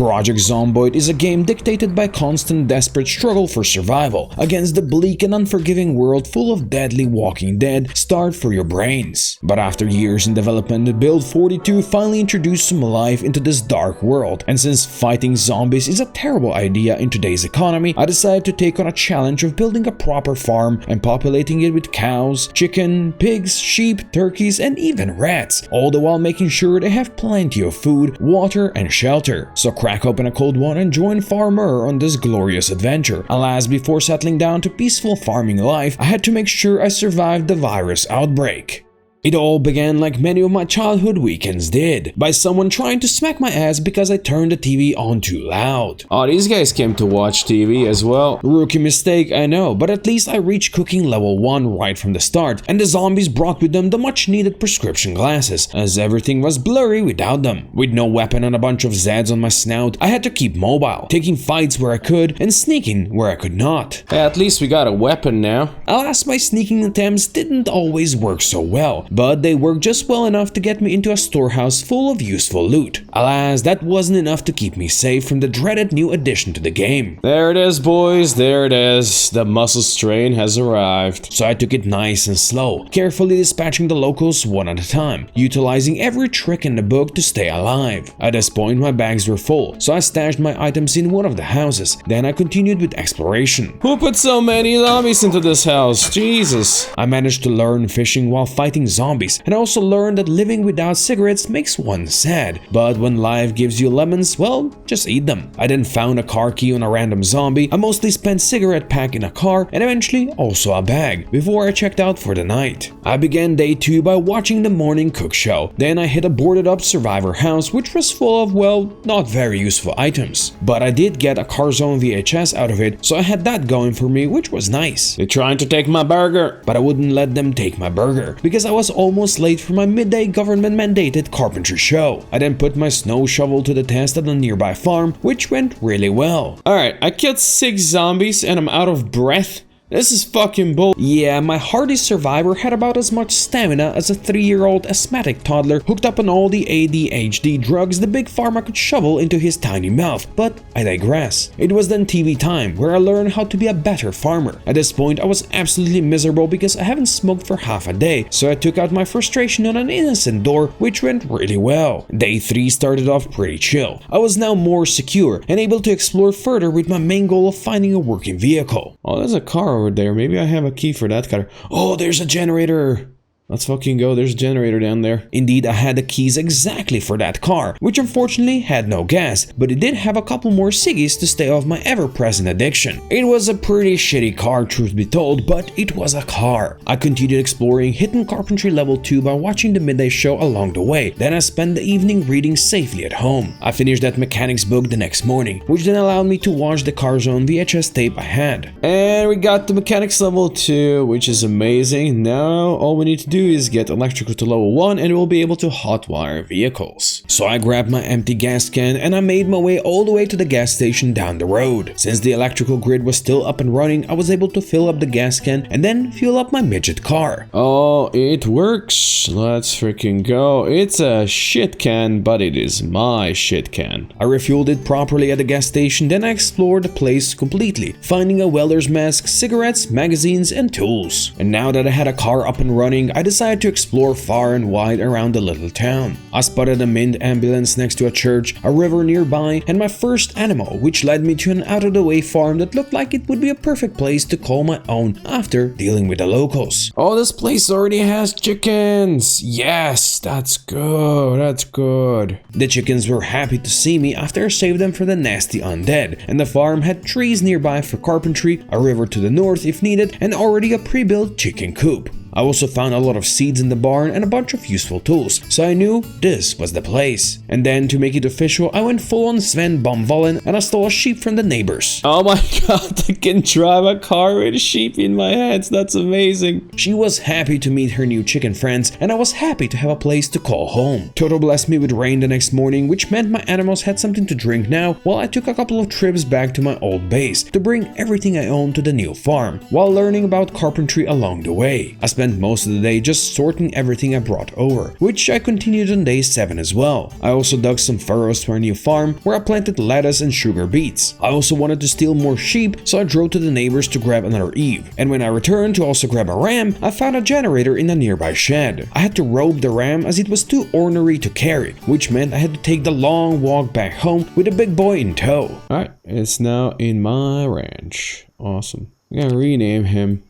Project Zomboid is a game dictated by constant desperate struggle for survival against the bleak and unforgiving world full of deadly walking dead starved for your brains. But after years in development, Build 42 finally introduced some life into this dark world, and since fighting zombies is a terrible idea in today's economy, I decided to take on a challenge of building a proper farm and populating it with cows, chicken, pigs, sheep, turkeys, and even rats, all the while making sure they have plenty of food, water, and shelter. So crack open a cold one and join Farmer on this glorious adventure. Alas, before settling down to peaceful farming life, I had to make sure I survived the virus outbreak. It all began like many of my childhood weekends did, by someone trying to smack my ass because I turned the TV on too loud. Oh, these guys came to watch TV as well. Rookie mistake, I know, but at least I reached cooking level 1 right from the start, and the zombies brought with them the much needed prescription glasses, as everything was blurry without them. With no weapon and a bunch of Zeds on my snout, I had to keep mobile, taking fights where I could and sneaking where I could not. Hey, at least we got a weapon now. Alas, my sneaking attempts didn't always work so well, but they worked just well enough to get me into a storehouse full of useful loot. Alas, that wasn't enough to keep me safe from the dreaded new addition to the game. There it is, boys, there it is. The muscle strain has arrived. So I took it nice and slow, carefully dispatching the locals one at a time, utilizing every trick in the book to stay alive. At this point, my bags were full, so I stashed my items in one of the houses. Then I continued with exploration. Who put so many zombies into this house? Jesus. I managed to learn fishing while fighting zombies, and I also learned that living without cigarettes makes one sad. But when life gives you lemons, well, just eat them. I then found a car key on a random zombie. I mostly spent cigarette pack in a car and eventually also a bag before I checked out for the night. I began day 2 by watching the morning cook show. Then I hit a boarded up survivor house which was full of, well, not very useful items. But I did get a Carzone VHS out of it, so I had that going for me, which was nice. They're trying to take my burger, but I wouldn't let them take my burger because I was almost late for my midday government-mandated carpentry show. I then put my snow shovel to the test at a nearby farm, which went really well. Alright, I killed 6 zombies and I'm out of breath. This is fucking bull. Yeah, my hardy survivor had about as much stamina as a 3-year-old asthmatic toddler hooked up on all the ADHD drugs the big pharma could shovel into his tiny mouth, but I digress. It was then TV time, where I learned how to be a better farmer. At this point, I was absolutely miserable because I haven't smoked for half a day, so I took out my frustration on an innocent door, which went really well. Day 3 started off pretty chill. I was now more secure and able to explore further with my main goal of finding a working vehicle. Oh, there's a car over there. Maybe I have a key for that car. Oh, there's a generator. Let's fucking go. There's a generator down there. Indeed, I had the keys exactly for that car, which unfortunately had no gas, but it did have a couple more ciggies to stay off my ever-present addiction. It was a pretty shitty car, truth be told, but it was a car. I continued exploring, hitting carpentry level 2 by watching the midday show along the way. Then I spent the evening reading safely at home. I finished that mechanics book the next morning, which then allowed me to watch the Carzone VHS tape I had. And we got the mechanics level 2, which is amazing. Now all we need to do is get electrical to level 1 and we'll be able to hotwire vehicles. So I grabbed my empty gas can and I made my way all the way to the gas station down the road. Since the electrical grid was still up and running, I was able to fill up the gas can and then fuel up my midget car. Oh, it works. Let's freaking go. It's a shit can, but it is my shit can. I refueled it properly at the gas station, then I explored the place completely, finding a welder's mask, cigarettes, magazines, and tools. And now that I had a car up and running, I decided to explore far and wide around the little town. I spotted a mint ambulance next to a church, a river nearby, and my first animal, which led me to an out-of-the-way farm that looked like it would be a perfect place to call my own after dealing with the locals. Oh, this place already has chickens! Yes, that's good, that's good. The chickens were happy to see me after I saved them from the nasty undead, and the farm had trees nearby for carpentry, a river to the north if needed, and already a pre-built chicken coop. I also found a lot of seeds in the barn and a bunch of useful tools, so I knew this was the place. And then to make it official, I went full on Sven Bomvallen and I stole a sheep from the neighbors. Oh my god, I can drive a car with a sheep in my hands, that's amazing. She was happy to meet her new chicken friends and I was happy to have a place to call home. Toto blessed me with rain the next morning, which meant my animals had something to drink now, while I took a couple of trips back to my old base to bring everything I owned to the new farm, while learning about carpentry along the way. I spent spent most of the day just sorting everything I brought over, which I continued on day 7 as well. I also dug some furrows to our new farm where I planted lettuce and sugar beets. I also wanted to steal more sheep, so I drove to the neighbors to grab another Eve. And when I returned to also grab a ram, I found a generator in a nearby shed. I had to rope the ram as it was too ornery to carry, which meant I had to take the long walk back home with a big boy in tow. Alright, it's now in my ranch. Awesome. I'm gonna rename him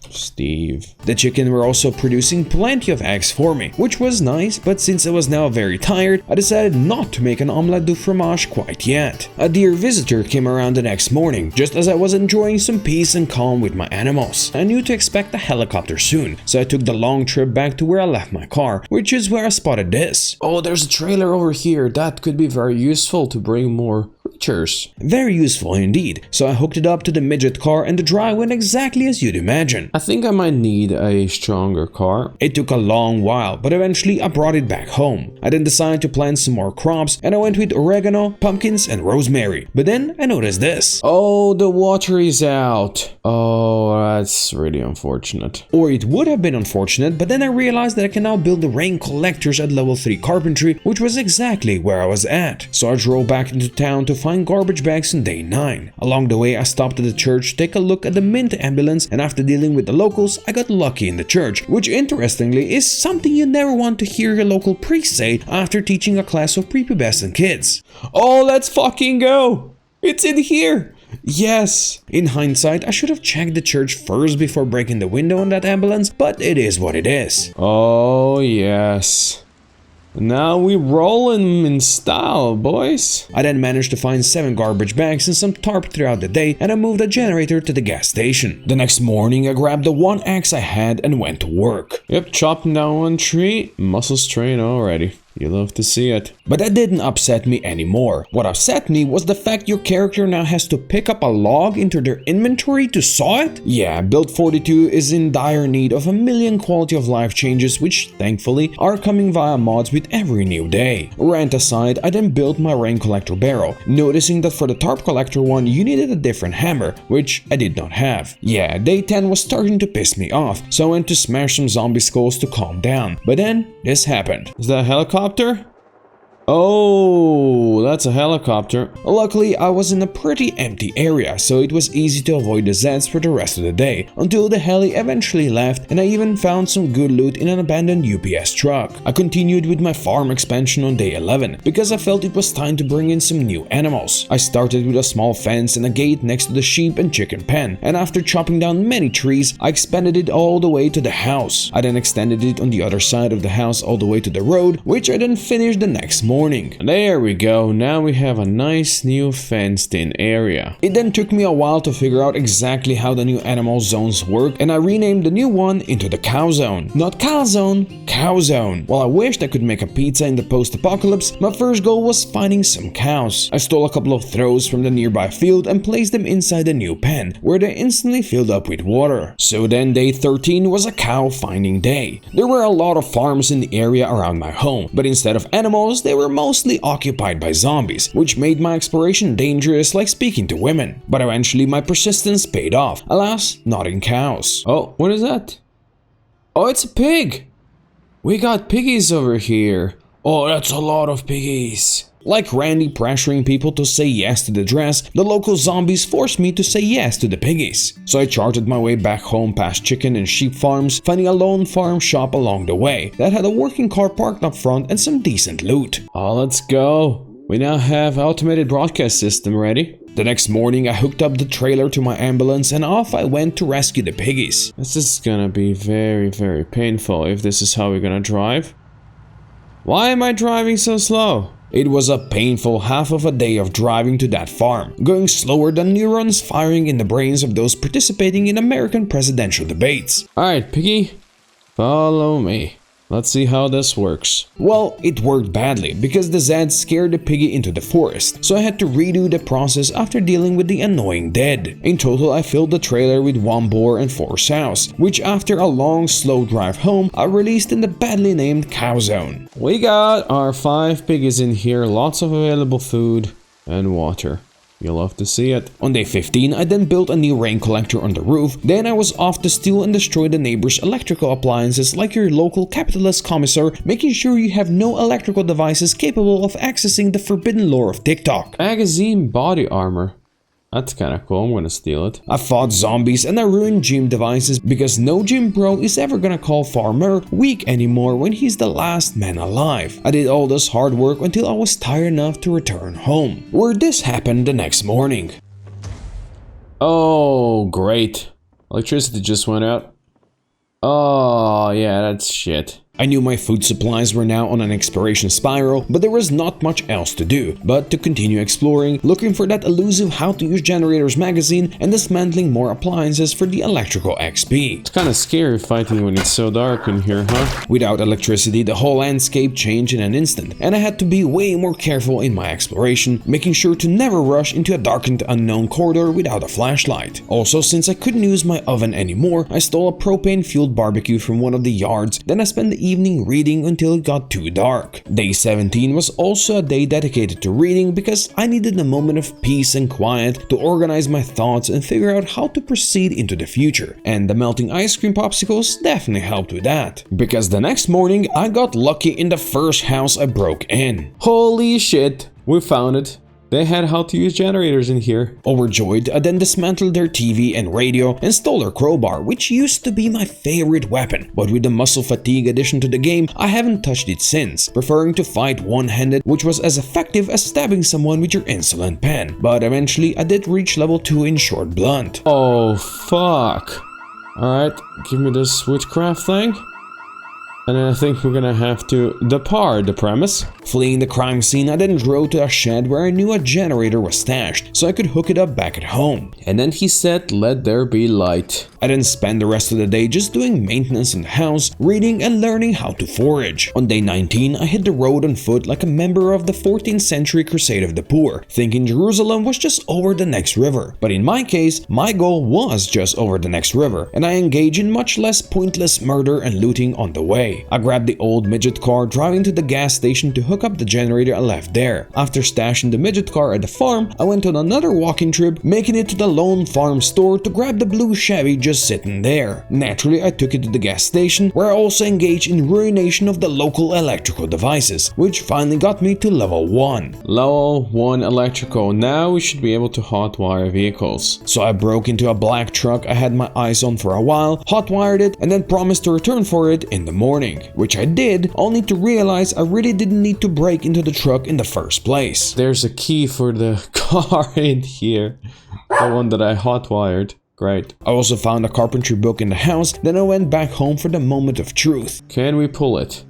Steve. The chicken were also producing plenty of eggs for me, which was nice, but since I was now very tired, I decided not to make an omelette du fromage quite yet. A dear visitor came around the next morning, just as I was enjoying some peace and calm with my animals. I knew to expect a helicopter soon, so I took the long trip back to where I left my car, which is where I spotted this. Oh, there's a trailer over here. That could be very useful to bring more creatures. Very useful indeed, so I hooked it up to the midget car and the drive went exactly as you'd imagine. I think I might need a stronger car. It took a long while, but eventually I brought it back home. I then decided to plant some more crops and I went with oregano, pumpkins and rosemary. But then I noticed this. Oh, the water is out. Oh, that's really unfortunate. Or it would have been unfortunate, but then I realized that I can now build the rain collectors at level 3 carpentry, which was exactly where I was at. So I drove back into town to find garbage bags on day 9. Along the way, I stopped at the church to take a look at the mint ambulance, and after dealing with the locals, I got lucky in the church, which interestingly is something you never want to hear your local priest say after teaching a class of prepubescent kids. Oh, let's fucking go! It's in here! Yes! In hindsight, I should have checked the church first before breaking the window on that ambulance, but it is what it is. Oh, yes. Now we rollin' in style, boys. I then managed to find 7 garbage bags and some tarp throughout the day, and I moved a generator to the gas station. The next morning, I grabbed the one axe I had and went to work. Yep, chopping down one tree, muscle strain already. You love to see it. But that didn't upset me anymore. What upset me was the fact your character now has to pick up a log into their inventory to saw it? Yeah, Build 42 is in dire need of a million quality of life changes, which thankfully are coming via mods with every new day. Rant aside, I then built my rain collector barrel, noticing that for the tarp collector one you needed a different hammer, which I did not have. Yeah, day 10 was starting to piss me off, so I went to smash some zombie skulls to calm down. But then, this happened. Is that a helicopter? Oh, that's a helicopter. Luckily, I was in a pretty empty area, so it was easy to avoid the Zeds for the rest of the day, until the heli eventually left and I even found some good loot in an abandoned UPS truck. I continued with my farm expansion on day 11, because I felt it was time to bring in some new animals. I started with a small fence and a gate next to the sheep and chicken pen, and after chopping down many trees, I expanded it all the way to the house. I then extended it on the other side of the house all the way to the road, which I then finished the next morning. There we go, now we have a nice new fenced in area. It then took me a while to figure out exactly how the new animal zones work, and I renamed the new one into the cow zone. Not cal zone, cow zone. While I wished I could make a pizza in the post-apocalypse, my first goal was finding some cows. I stole a couple of throws from the nearby field and placed them inside the new pen, where they instantly filled up with water. So then day 13 was a cow finding day. There were a lot of farms in the area around my home, but instead of animals, they were mostly occupied by zombies, which made my exploration dangerous like speaking to women. But eventually my persistence paid off, alas, not in cows. Oh, what is that? Oh, it's a pig! We got piggies over here. Oh, that's a lot of piggies. Like Randy pressuring people to say yes to the dress, the local zombies forced me to say yes to the piggies. So I charted my way back home past chicken and sheep farms, finding a lone farm shop along the way that had a working car parked up front and some decent loot. Oh, let's go. We now have automated broadcast system ready. The next morning I hooked up the trailer to my ambulance and off I went to rescue the piggies. This is gonna be very painful if this is how we're gonna drive. Why am I driving so slow? It was a painful half of a day of driving to that farm, going slower than neurons firing in the brains of those participating in American presidential debates. Alright, piggy, follow me. Let's see how this works. Well, it worked badly because the Zeds scared the piggy into the forest, so I had to redo the process after dealing with the annoying dead. In total, I filled the trailer with 1 boar and 4 sows, which after a long slow drive home, I released in the badly named cow zone. We got our 5 piggies in here, lots of available food and water. You'll love to see it. On day 15, I then built a new rain collector on the roof. Then I was off to steal and destroy the neighbor's electrical appliances like your local capitalist commissar, making sure you have no electrical devices capable of accessing the forbidden lore of TikTok. Magazine body armor. That's kinda cool, I'm gonna steal it. I fought zombies and I ruined gym devices because no gym bro is ever gonna call Farmer weak anymore when he's the last man alive. I did all this hard work until I was tired enough to return home, where this happened the next morning. Oh, great. Electricity just went out. Oh, yeah, that's shit. I knew my food supplies were now on an expiration spiral, but there was not much else to do but to continue exploring, looking for that elusive How to Use Generators magazine and dismantling more appliances for the electrical XP. It's kinda scary fighting when it's so dark in here, huh? Without electricity, the whole landscape changed in an instant, and I had to be way more careful in my exploration, making sure to never rush into a darkened unknown corridor without a flashlight. Also, since I couldn't use my oven anymore, I stole a propane-fueled barbecue from one of the yards, then I spent the evening reading until it got too dark. Day 17 was also a day dedicated to reading because I needed a moment of peace and quiet to organize my thoughts and figure out how to proceed into the future. And the melting ice cream popsicles definitely helped with that. Because the next morning I got lucky in the first house I broke in. Holy shit, we found it. They had How to Use Generators in here. Overjoyed, I then dismantled their TV and radio and stole their crowbar, which used to be my favorite weapon. But with the muscle fatigue addition to the game, I haven't touched it since, preferring to fight one-handed, which was as effective as stabbing someone with your insolent pen. But eventually, I did reach level 2 in short blunt. Oh, fuck. Alright, give me this witchcraft thing. And I think we're gonna have to depart the premise. Fleeing the crime scene, I then drove to a shed where I knew a generator was stashed, so I could hook it up back at home. And then he said, "Let there be light." I then spent the rest of the day just doing maintenance in the house, reading and learning how to forage. On day 19, I hit the road on foot like a member of the 14th century Crusade of the Poor, thinking Jerusalem was just over the next river. But in my case, my goal was just over the next river, and I engaged in much less pointless murder and looting on the way. I grabbed the old midget car, driving to the gas station to hook up the generator I left there. After stashing the midget car at the farm, I went on another walking trip, making it to the lone farm store to grab the blue Chevy just sitting there. Naturally, I took it to the gas station, where I also engaged in ruination of the local electrical devices, which finally got me to level 1. Level 1 electrical. Now we should be able to hotwire vehicles. So I broke into a black truck I had my eyes on for a while, hotwired it, and then promised to return for it in the morning. Which I did, only to realize I really didn't need to break into the truck in the first place. There's a key for the car in here. The one that I hotwired. Great. I also found a carpentry book in the house, then I went back home for the moment of truth. Can we pull it?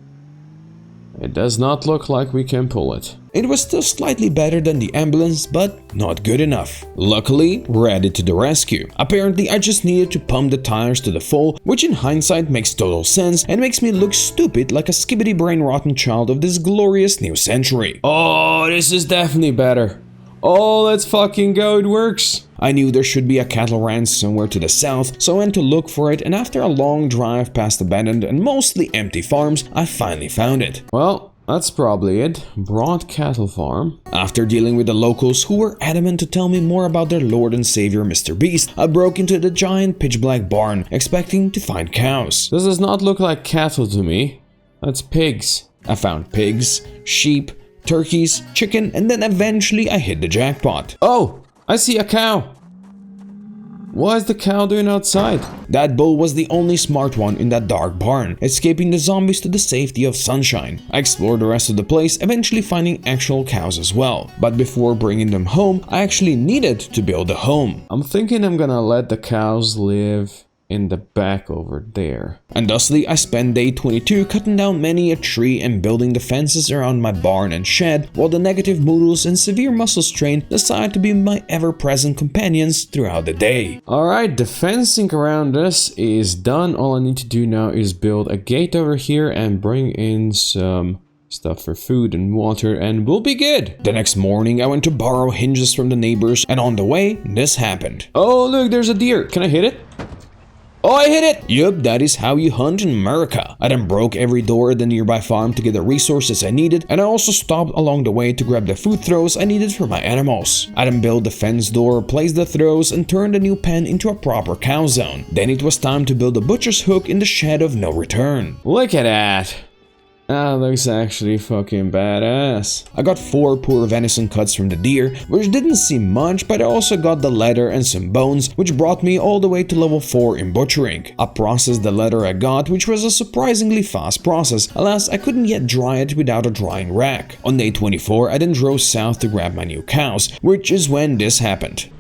It does not look like we can pull it. It was still slightly better than the ambulance, but not good enough. Luckily, ready to the rescue. Apparently, I just needed to pump the tires to the full, which in hindsight makes total sense and makes me look stupid like a skibbity brain rotten child of this glorious new century. Oh, this is definitely better. Oh, let's fucking go, it works! I knew there should be a cattle ranch somewhere to the south, so I went to look for it, and after a long drive past abandoned and mostly empty farms, I finally found it. Well, that's probably it. Broad Cattle Farm. After dealing with the locals who were adamant to tell me more about their lord and savior Mr. Beast, I broke into the giant pitch black barn, expecting to find cows. This does not look like cattle to me. That's pigs. I found pigs, sheep, turkeys, chicken, and then eventually I hit the jackpot. Oh, I see a cow. What is the cow doing outside? That bull was the only smart one in that dark barn, escaping the zombies to the safety of sunshine. I explored the rest of the place, eventually finding actual cows as well. But before bringing them home, I actually needed to build a home. I'm thinking I'm gonna let the cows live in the back over there. And thusly, I spent day 22 cutting down many a tree and building the fences around my barn and shed, while the negative moodles and severe muscle strain decided to be my ever-present companions throughout the day. Alright, the fencing around us is done. All I need to do now is build a gate over here and bring in some stuff for food and water, and we'll be good. The next morning, I went to borrow hinges from the neighbors, and on the way, this happened. Oh, look, there's a deer. Can I hit it? Oh, I hit it! Yup, that is how you hunt in America. I then broke every door at the nearby farm to get the resources I needed, and I also stopped along the way to grab the food throws I needed for my animals. I then built the fence door, placed the throws, and turned the new pen into a proper cow zone. Then it was time to build a butcher's hook in the shed of no return. Look at that! That looks actually fucking badass. I got 4 poor venison cuts from the deer, which didn't seem much, but I also got the leather and some bones, which brought me all the way to level 4 in butchering. I processed the leather I got, which was a surprisingly fast process. Alas, I couldn't yet dry it without a drying rack. On day 24, I then drove south to grab my new cows, which is when this happened.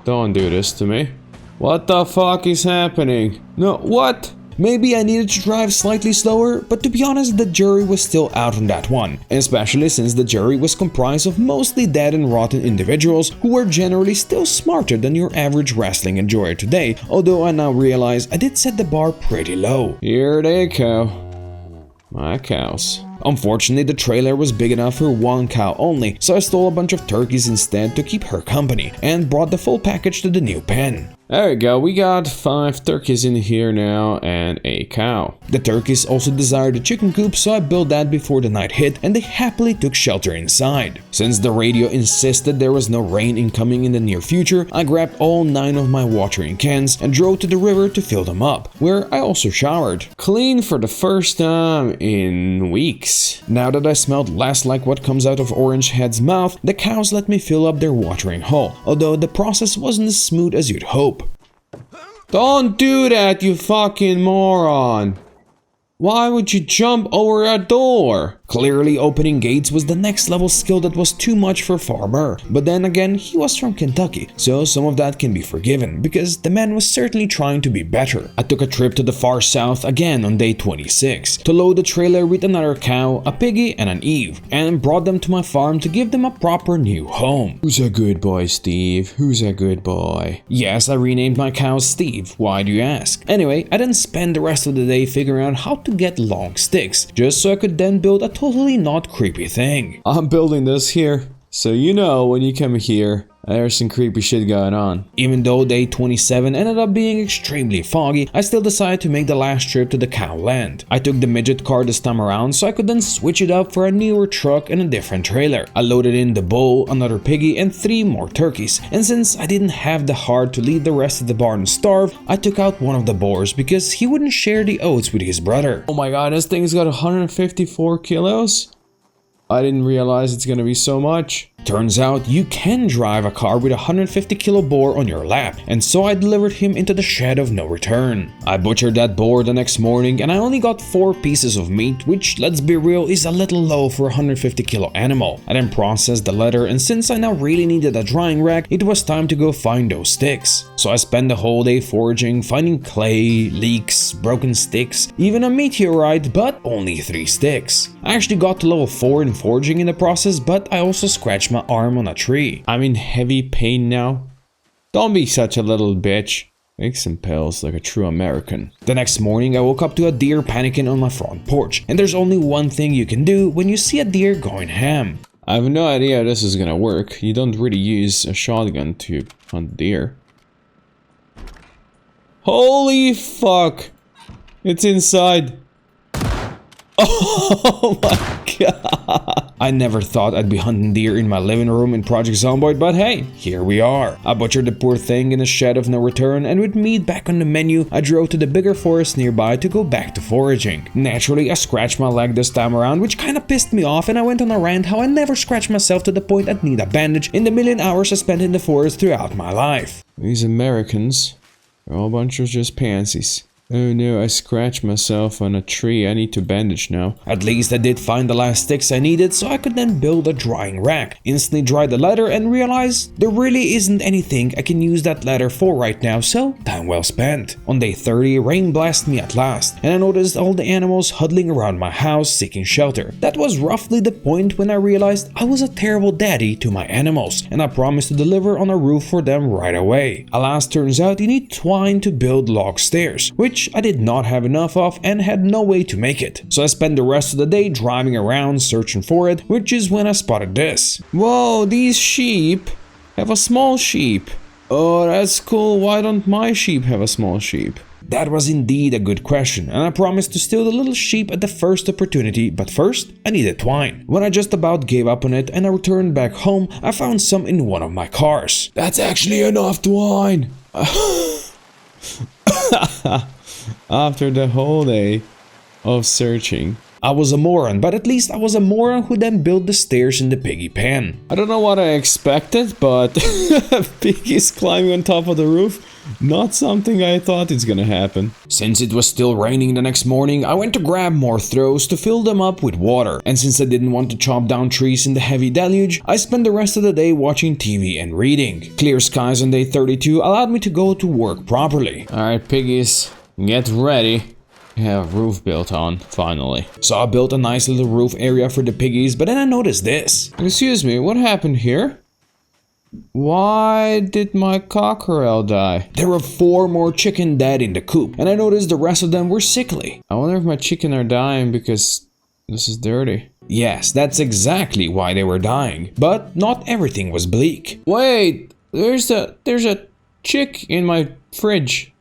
Don't do this to me. What the fuck is happening? No, what? Maybe I needed to drive slightly slower, but to be honest, the jury was still out on that one, especially since the jury was comprised of mostly dead and rotten individuals who were generally still smarter than your average wrestling enjoyer today, although I now realize I did set the bar pretty low. Here they go. My cows. Unfortunately, the trailer was big enough for 1 cow only, so I stole a bunch of turkeys instead to keep her company, and brought the full package to the new pen. There we go, we got 5 turkeys in here now and a cow. The turkeys also desired a chicken coop, so I built that before the night hit, and they happily took shelter inside. Since the radio insisted there was no rain incoming in the near future, I grabbed all 9 of my watering cans and drove to the river to fill them up, where I also showered. Clean for the first time in weeks. Now that I smelled less like what comes out of Orange Head's mouth, the cows let me fill up their watering hole, although the process wasn't as smooth as you'd hope. Don't do that, you fucking moron! Why would you jump over a door? Clearly, opening gates was the next level skill that was too much for Farmer. But then again, he was from Kentucky, so some of that can be forgiven, because the man was certainly trying to be better. I took a trip to the far south again on day 26, to load the trailer with another cow, a piggy, and an Eve, and brought them to my farm to give them a proper new home. Who's a good boy, Steve? Who's a good boy? Yes, I renamed my cows Steve, why do you ask? Anyway, I then spent the rest of the day figuring out how to get long sticks, just so I could then build a totally not creepy thing. I'm building this here, so you know when you come here, there's some creepy shit going on. Even though day 27 ended up being extremely foggy, I still decided to make the last trip to the cow land. I took the midget car this time around so I could then switch it up for a newer truck and a different trailer. I loaded in the bull, another piggy, and 3 more turkeys. And since I didn't have the heart to leave the rest of the barn and starve, I took out one of the boars because he wouldn't share the oats with his brother. Oh my god, this thing's got 154 kilos? I didn't realize it's gonna be so much. Turns out you can drive a car with a 150 kilo boar on your lap, and so I delivered him into the shed of no return. I butchered that boar the next morning and I only got 4 pieces of meat, which, let's be real, is a little low for a 150 kilo animal. I then processed the leather, and since I now really needed a drying rack, it was time to go find those sticks. So I spent the whole day foraging, finding clay, leeks, broken sticks, even a meteorite, but only 3 sticks. I actually got to level 4 in foraging in the process, but I also scratched my arm on a tree. I'm in heavy pain now. Don't be such a little bitch. Take some pills like a true American. The next morning, I woke up to a deer panicking on my front porch, and there's only one thing you can do when you see a deer going ham. I have no idea how this is gonna work. You don't really use a shotgun to hunt deer. Holy fuck! It's inside. Oh my god! I never thought I'd be hunting deer in my living room in Project Zomboid, but hey, here we are. I butchered the poor thing in a shed of no return, and with meat back on the menu, I drove to the bigger forest nearby to go back to foraging. Naturally, I scratched my leg this time around, which kinda pissed me off, and I went on a rant how I never scratched myself to the point I'd need a bandage in the million hours I spent in the forest throughout my life. These Americans are all a bunch of just pansies. Oh no, I scratched myself on a tree. I need to bandage now. At least I did find the last sticks I needed, so I could then build a drying rack. Instantly dried the leather and realized there really isn't anything I can use that leather for right now, so time well spent. On day 30, rain blasted me at last, and I noticed all the animals huddling around my house seeking shelter. That was roughly the point when I realized I was a terrible daddy to my animals, and I promised to deliver on a roof for them right away. Alas, turns out you need twine to build log stairs, which I did not have enough of and had no way to make it. So I spent the rest of the day driving around searching for it, which is when I spotted this. Whoa, these sheep have a small sheep. Oh, that's cool. Why don't my sheep have a small sheep? That was indeed a good question, and I promised to steal the little sheep at the first opportunity, but first, I needed twine. When I just about gave up on it and I returned back home, I found some in one of my cars. That's actually enough twine! After the whole day of searching. I was a moron, but at least I was a moron who then built the stairs in the piggy pen. I don't know what I expected, but piggies climbing on top of the roof, not something I thought is gonna happen. Since it was still raining the next morning, I went to grab more throws to fill them up with water. And since I didn't want to chop down trees in the heavy deluge, I spent the rest of the day watching TV and reading. Clear skies on day 32 allowed me to go to work properly. Alright piggies, get ready. Have a roof built on, finally. So I built a nice little roof area for the piggies, but then I noticed this. Excuse me, what happened here? Why did my cockerel die? There were 4 more chicken dead in the coop, and I noticed the rest of them were sickly. I wonder if my chicken are dying because this is dirty. Yes, that's exactly why they were dying, but not everything was bleak. Wait, there's a chick in my fridge.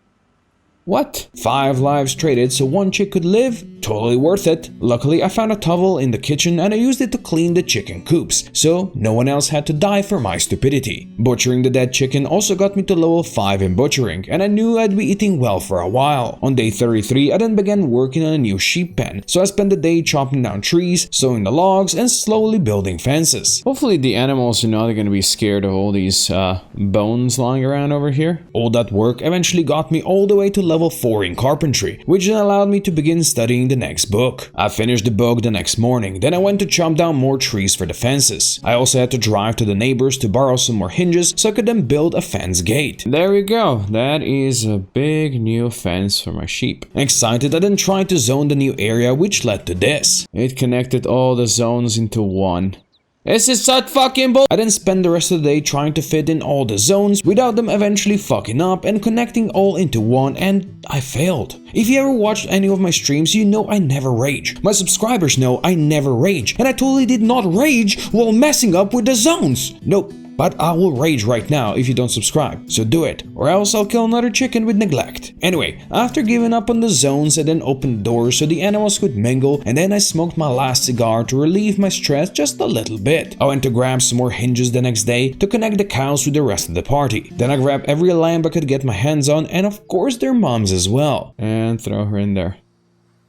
What? 5 lives traded so 1 chick could live? Totally worth it. Luckily, I found a towel in the kitchen and I used it to clean the chicken coops, so no one else had to die for my stupidity. Butchering the dead chicken also got me to level 5 in butchering, and I knew I'd be eating well for a while. On day 33, I then began working on a new sheep pen, so I spent the day chopping down trees, sawing the logs, and slowly building fences. Hopefully the animals are not gonna be scared of all these bones lying around over here. All that work eventually got me all the way to level 4 in carpentry, which then allowed me to begin studying the next book. I finished the book the next morning, then I went to chop down more trees for the fences. I also had to drive to the neighbors to borrow some more hinges so I could then build a fence gate. There we go, that is a big new fence for my sheep. Excited, I then tried to zone the new area, which led to this. It connected all the zones into one. This is such fucking bull. I then spent the rest of the day trying to fit in all the zones without them eventually fucking up and connecting all into one, and I failed. If you ever watched any of my streams, you know I never rage. My subscribers know I never rage, and I totally did not rage while messing up with the zones. Nope. But I will rage right now if you don't subscribe, so do it, or else I'll kill another chicken with neglect. Anyway, after giving up on the zones, I then opened the doors so the animals could mingle, and then I smoked my last cigar to relieve my stress just a little bit. I went to grab some more hinges the next day to connect the cows with the rest of the party. Then I grabbed every lamb I could get my hands on, and of course their moms as well. And throw her in there.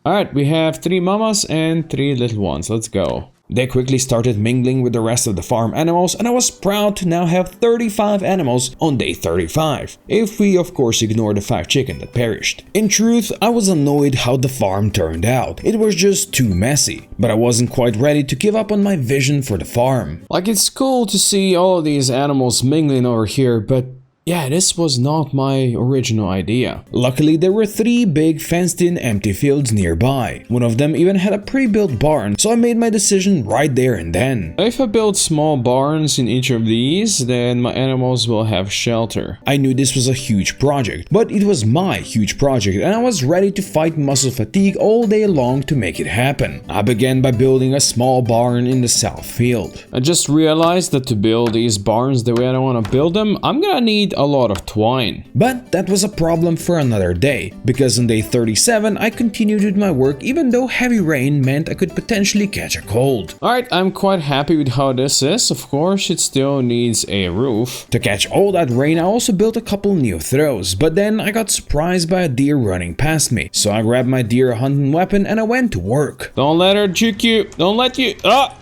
Alright, we have 3 mamas and 3 little ones, let's go. They quickly started mingling with the rest of the farm animals, and I was proud to now have 35 animals on day 35, if we of course ignore the 5 chicken that perished. In truth, I was annoyed how the farm turned out. It was just too messy, but I wasn't quite ready to give up on my vision for the farm. Like, it's cool to see all of these animals mingling over here, but yeah, this was not my original idea. Luckily, there were 3 big fenced-in empty fields nearby. One of them even had a pre-built barn, so I made my decision right there and then. If I build small barns in each of these, then my animals will have shelter. I knew this was a huge project, but it was my huge project, and I was ready to fight muscle fatigue all day long to make it happen. I began by building a small barn in the south field. I just realized that to build these barns the way I want to build them, I'm gonna need a lot of twine. But that was a problem for another day, because on day 37 I continued with my work even though heavy rain meant I could potentially catch a cold. Alright, I'm quite happy with how this is. Of course, it still needs a roof. To catch all that rain, I also built a couple new throws, but then I got surprised by a deer running past me, so I grabbed my deer hunting weapon and I went to work. Don't let her juke you! Don't let you— ah!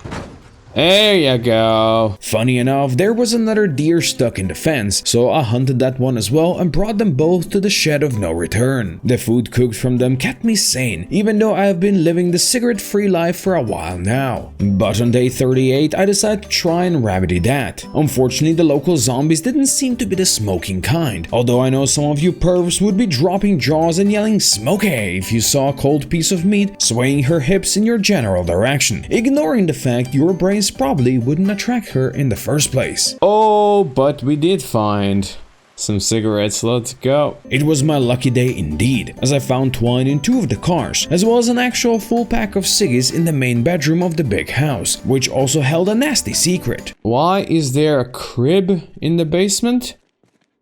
There you go. Funny enough, there was another deer stuck in the fence, so I hunted that one as well and brought them both to the shed of no return. The food cooked from them kept me sane, even though I have been living the cigarette-free life for a while now. But on day 38, I decided to try and remedy that. Unfortunately, the local zombies didn't seem to be the smoking kind, although I know some of you pervs would be dropping jaws and yelling "Smokey" if you saw a cold piece of meat swaying her hips in your general direction, ignoring the fact your brains probably wouldn't attract her in the first place. Oh, but we did find some cigarettes, let's go. It was my lucky day indeed, as I found twine in 2 of the cars, as well as an actual full pack of ciggies in the main bedroom of the big house, which also held a nasty secret. Why is there a crib in the basement?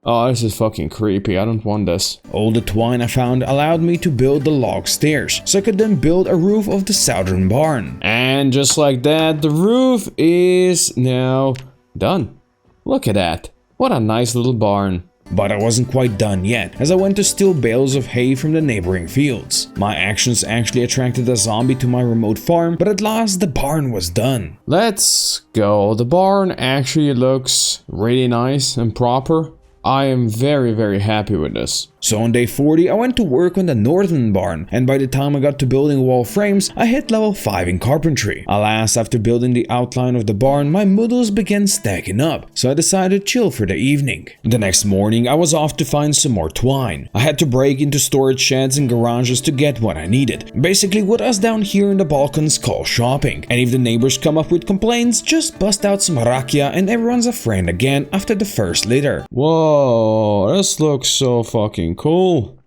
Oh, this is fucking creepy. I don't want this. All the twine I found allowed me to build the log stairs, so I could then build a roof of the southern barn. And just like that, the roof is now done. Look at that. What a nice little barn. But I wasn't quite done yet, as I went to steal bales of hay from the neighboring fields. My actions actually attracted a zombie to my remote farm, but at last the barn was done. Let's go. The barn actually looks really nice and proper. I am very happy with this. So on day 40, I went to work on the northern barn, and by the time I got to building wall frames, I hit level 5 in carpentry. Alas, after building the outline of the barn, my moodles began stacking up, so I decided to chill for the evening. The next morning, I was off to find some more twine. I had to break into storage sheds and garages to get what I needed. Basically what us down here in the Balkans call shopping. And if the neighbors come up with complaints, just bust out some rakia and everyone's a friend again after the first litter. Whoa, this looks so fucking cool.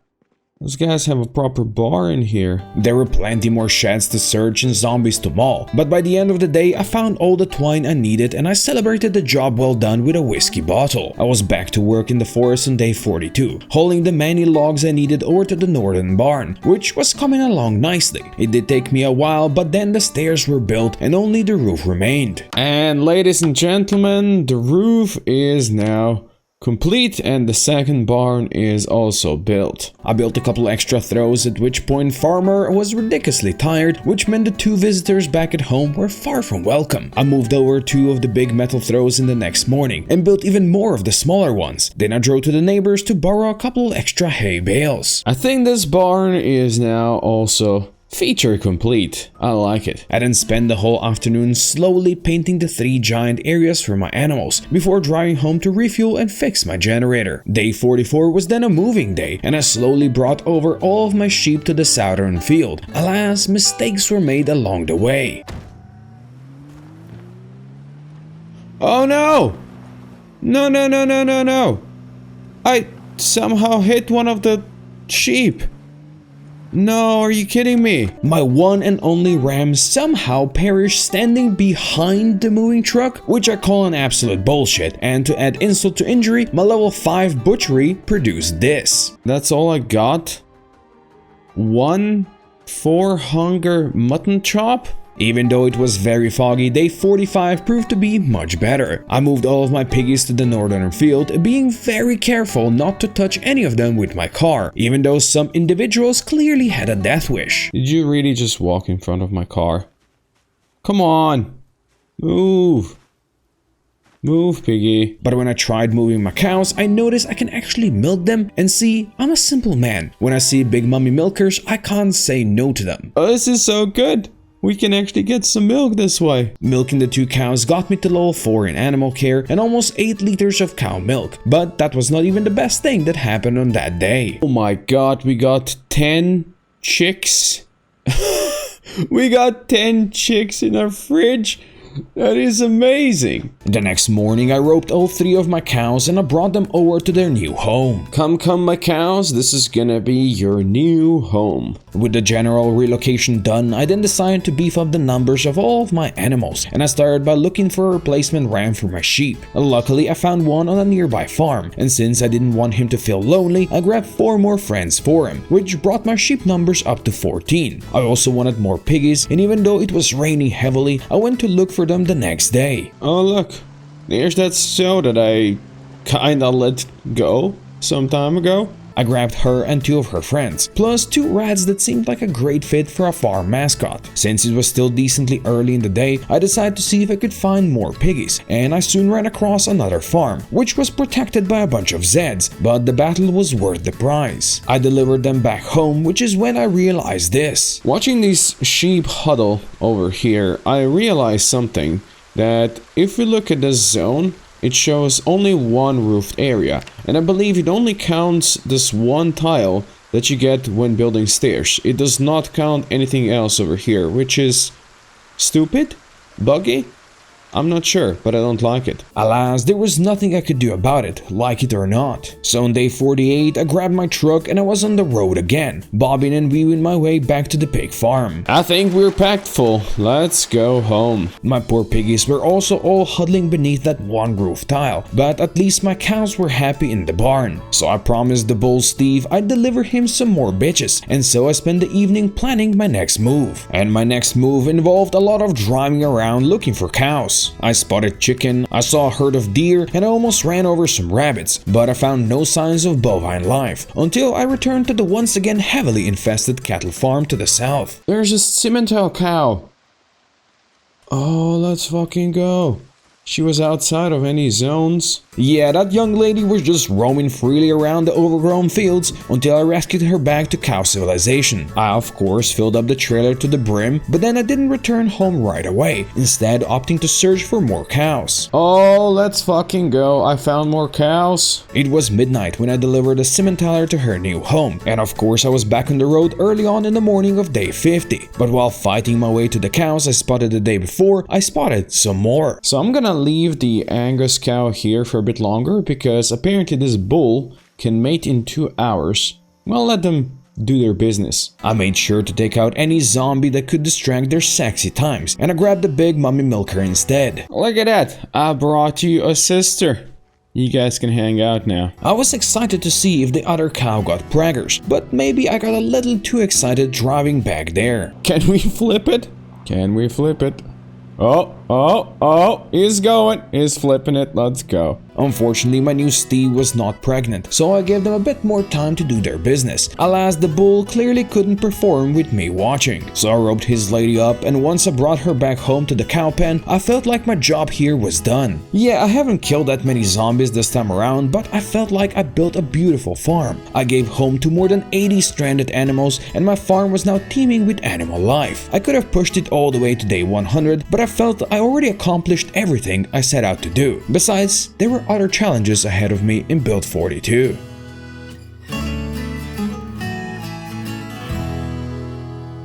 Those guys have a proper bar in here. There were plenty more sheds to search and zombies to maul, but by the end of the day I found all the twine I needed and I celebrated the job well done with a whiskey bottle. I was back to work in the forest on day 42, hauling the many logs I needed over to the northern barn, which was coming along nicely. It did take me a while, but then the stairs were built and only the roof remained. And ladies and gentlemen, the roof is now complete and the second barn is also built. I built a couple extra throws, at which point Farmer was ridiculously tired, which meant the 2 visitors back at home were far from welcome. I moved over 2 of the big metal throws in the next morning and built even more of the smaller ones. Then I drove to the neighbors to borrow a couple extra hay bales. I think this barn is now also feature complete. I like it. I then spent the whole afternoon slowly painting the 3 giant areas for my animals before driving home to refuel and fix my generator. Day 44 was then a moving day, and I slowly brought over all of my sheep to the southern field. Alas, mistakes were made along the way. Oh no! No. I somehow hit one of the sheep. No, are you kidding me? My one and only ram somehow perished standing behind the moving truck, which I call an absolute bullshit. And to add insult to injury, my level 5 butchery produced this. That's all I got? 1 4-hunger mutton chop? Even though it was very foggy, day 45 proved to be much better. I moved all of my piggies to the northern field, being very careful not to touch any of them with my car, even though some individuals clearly had a death wish. Did you really just walk in front of my car? Come on! Move! Move, piggy. But when I tried moving my cows, I noticed I can actually milk them, and see, I'm a simple man. When I see big mummy milkers, I can't say no to them. Oh, this is so good! We can actually get some milk this way. Milking the 2 cows got me to level 4 in animal care and almost 8 liters of cow milk. But that was not even the best thing that happened on that day. Oh my god, we got 10 chicks. We got 10 chicks in our fridge. That is amazing. The next morning, I roped all 3 of my cows and I brought them over to their new home. Come, my cows, this is gonna be your new home. With the general relocation done, I then decided to beef up the numbers of all of my animals, and I started by looking for a replacement ram for my sheep. Luckily, I found one on a nearby farm, and since I didn't want him to feel lonely, I grabbed 4 more friends for him, which brought my sheep numbers up to 14. I also wanted more piggies, and even though it was raining heavily, I went to look for them the next day. Oh look, there's that sow that I kinda let go some time ago. I grabbed her and 2 of her friends, plus 2 rats that seemed like a great fit for a farm mascot. Since it was still decently early in the day, I decided to see if I could find more piggies, and I soon ran across another farm, which was protected by a bunch of Zeds, but the battle was worth the price. I delivered them back home, which is when I realized this. Watching these sheep huddle over here, I realized something, that if we look at this zone, it shows only 1 roofed area, and I believe it only counts this 1 tile that you get when building stairs. It does not count anything else over here, which is stupid, buggy, I'm not sure, but I don't like it. Alas, there was nothing I could do about it, like it or not. So on day 48, I grabbed my truck and I was on the road again, bobbing and weaving my way back to the pig farm. I think we're packed full. Let's go home. My poor piggies were also all huddling beneath that one roof tile, but at least my cows were happy in the barn. So I promised the bull Steve I'd deliver him some more bitches, and so I spent the evening planning my next move. And my next move involved a lot of driving around looking for cows. I spotted chicken, I saw a herd of deer, and I almost ran over some rabbits, but I found no signs of bovine life until I returned to the once again heavily infested cattle farm to the south. There's a Simmental cow. Oh, let's fucking go. She was outside of any zones. Yeah, that young lady was just roaming freely around the overgrown fields until I rescued her back to cow civilization. I of course filled up the trailer to the brim, but then I didn't return home right away, instead opting to search for more cows. Oh, let's fucking go. I found more cows. It was midnight when I delivered a Simmentaler to her new home, and of course I was back on the road early on in the morning of day 50. But while fighting my way to the cows I spotted the day before, I spotted some more. So I'm gonna leave the Angus cow here for a bit longer because apparently this bull can mate in 2 hours. Well, let them do their business. I made sure to take out any zombie that could distract their sexy times, and I grabbed the big mummy milker instead. Look at that, I brought you a sister. You guys can hang out now. I was excited to see if the other cow got braggers, but maybe I got a little too excited driving back there. Can we flip it? Can we flip it? Oh, he's going. He's flipping it. Let's go. Unfortunately, my new Steve was not pregnant, so I gave them a bit more time to do their business. Alas, the bull clearly couldn't perform with me watching, so I roped his lady up, and once I brought her back home to the cow pen, I felt like my job here was done. Yeah, I haven't killed that many zombies this time around, but I felt like I built a beautiful farm. I gave home to more than 80 stranded animals, and my farm was now teeming with animal life. I could have pushed it all the way to day 100, but I felt I already accomplished everything I set out to do. Besides, there were other challenges ahead of me in Build 42.